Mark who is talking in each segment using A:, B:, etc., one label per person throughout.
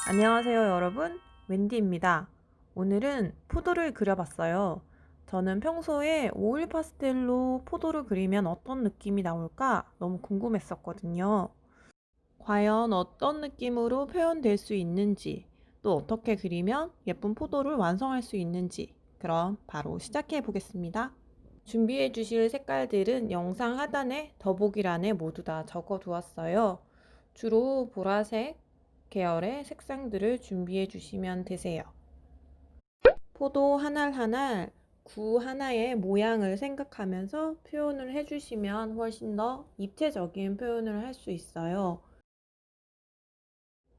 A: 안녕하세요, 여러분. 웬디입니다. 오늘은 포도를 그려봤어요. 저는 평소에 오일 파스텔로 포도를 그리면 어떤 느낌이 나올까 너무 궁금했었거든요. 과연 어떤 느낌으로 표현될 수 있는지, 또 어떻게 그리면 예쁜 포도를 완성할 수 있는지, 그럼 바로 시작해 보겠습니다. 준비해 주실 색깔들은 영상 하단에 더보기란에 모두 다 적어 두었어요. 주로 보라색 계열의 색상들을 준비해 주시면 되세요. 포도 한 알 한 알 구 하나의 모양을 생각하면서 표현을 해주시면 훨씬 더 입체적인 표현을 할 수 있어요.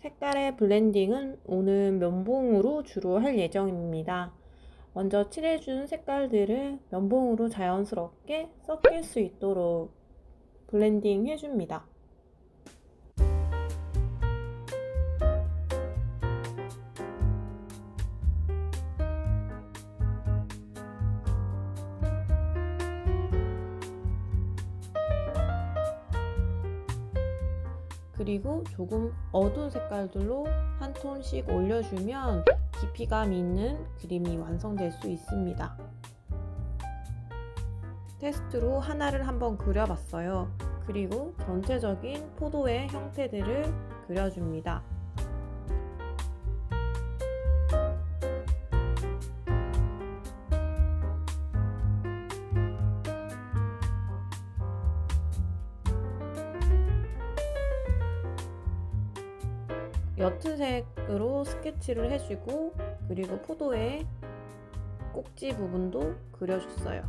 A: 색깔의 블렌딩은 오늘 면봉으로 주로 할 예정입니다. 먼저 칠해준 색깔들을 면봉으로 자연스럽게 섞일 수 있도록 블렌딩 해줍니다. 그리고 조금 어두운 색깔들로 한 톤씩 올려주면 깊이감 있는 그림이 완성될 수 있습니다. 테스트로 하나를 한번 그려봤어요. 그리고 전체적인 포도의 형태들을 그려줍니다. 옅은 색으로 스케치를 해주고 그리고 포도의 꼭지 부분도 그려줬어요.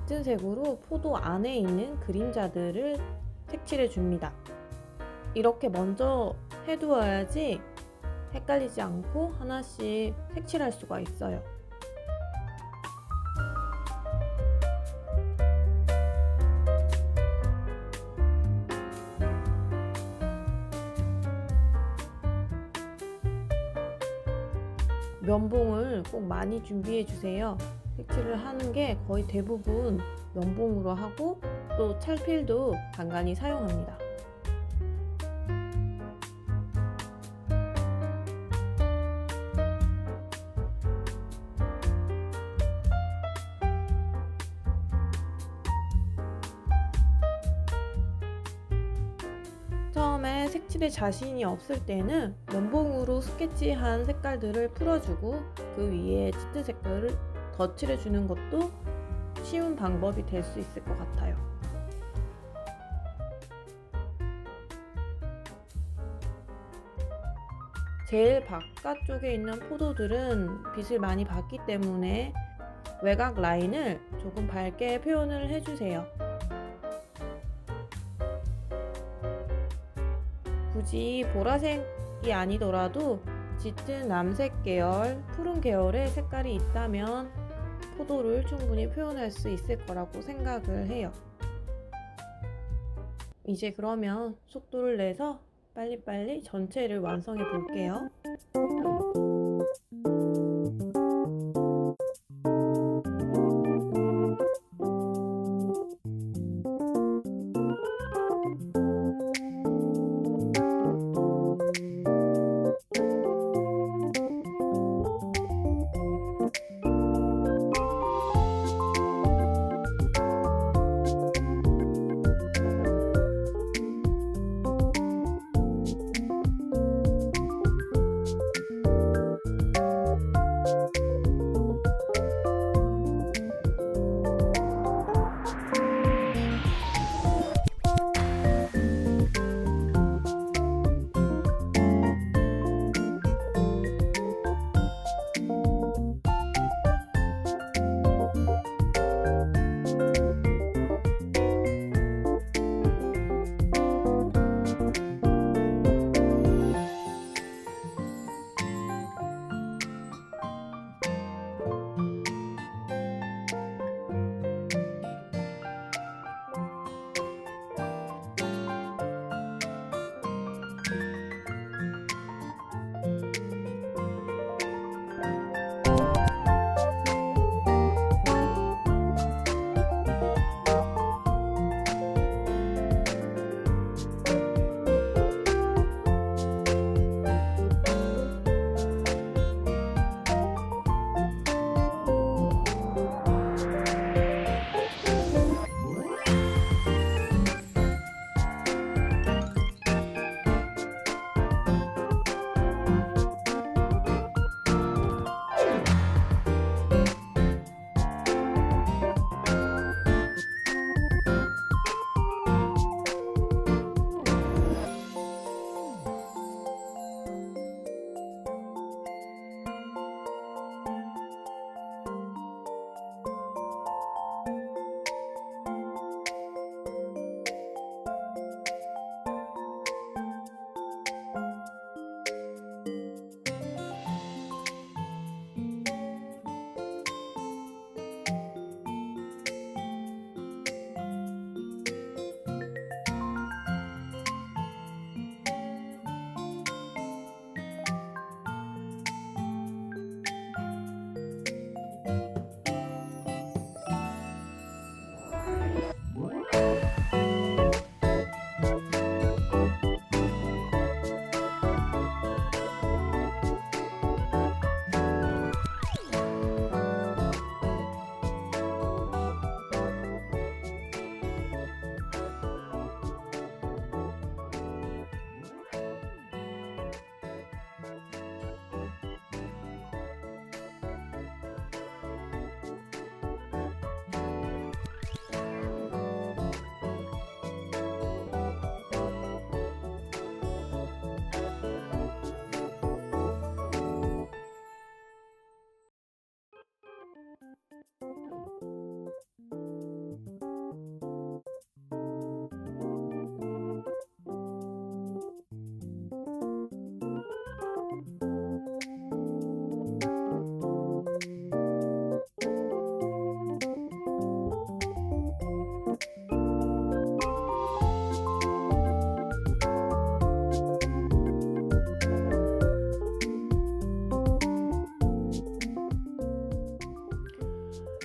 A: 옅은 색으로 포도 안에 있는 그림자들을 색칠해 줍니다. 이렇게 먼저 해두어야지 헷갈리지 않고 하나씩 색칠할 수가 있어요. 면봉을 꼭 많이 준비해 주세요. 색칠을 하는 게 거의 대부분 면봉으로 하고 또 찰필도 간간히 사용합니다. 처음에 색칠에 자신이 없을 때는 면봉으로 스케치한 색깔들을 풀어주고 그 위에 짙은 색깔을 덧칠해주는 것도 쉬운 방법이 될 수 있을 것 같아요. 제일 바깥쪽에 있는 포도들은 빛을 많이 받기 때문에 외곽 라인을 조금 밝게 표현을 해주세요. 굳이 보라색이 아니더라도 짙은 남색 계열, 푸른 계열의 색깔이 있다면 포도를 충분히 표현할 수 있을 거라고 생각을 해요. 이제 그러면 속도를 내서 빨리빨리 전체를 완성해 볼게요.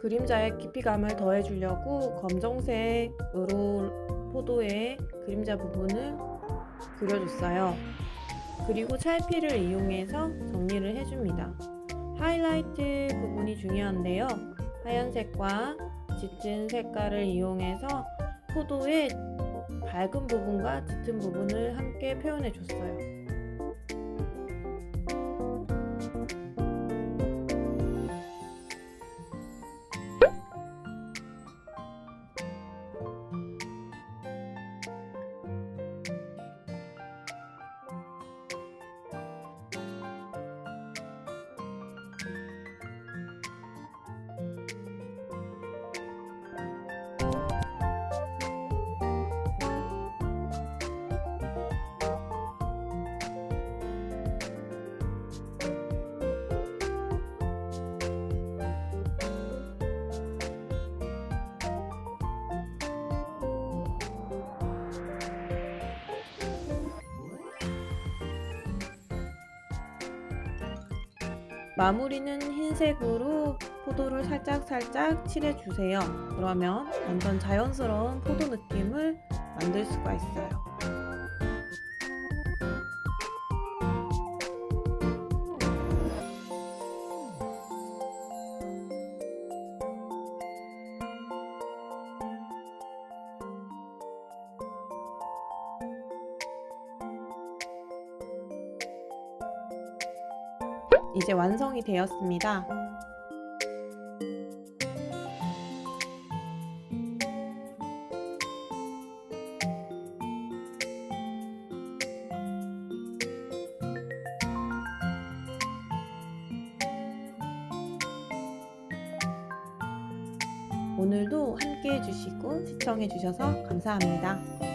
A: 그림자의 깊이감을 더해주려고 검정색으로 포도의 그림자 부분을 그려줬어요. 그리고 찰피를 이용해서 정리를 해줍니다. 하이라이트 부분이 중요한데요. 하얀색과 짙은 색깔을 이용해서 포도의 밝은 부분과 짙은 부분을 함께 표현해줬어요. 마무리는 흰색으로 포도를 살짝살짝 칠해주세요. 그러면 완전 자연스러운 포도 느낌을 만들 수가 있어요. 이제 완성이 되었습니다. 오늘도 함께 해주시고 시청해주셔서 감사합니다.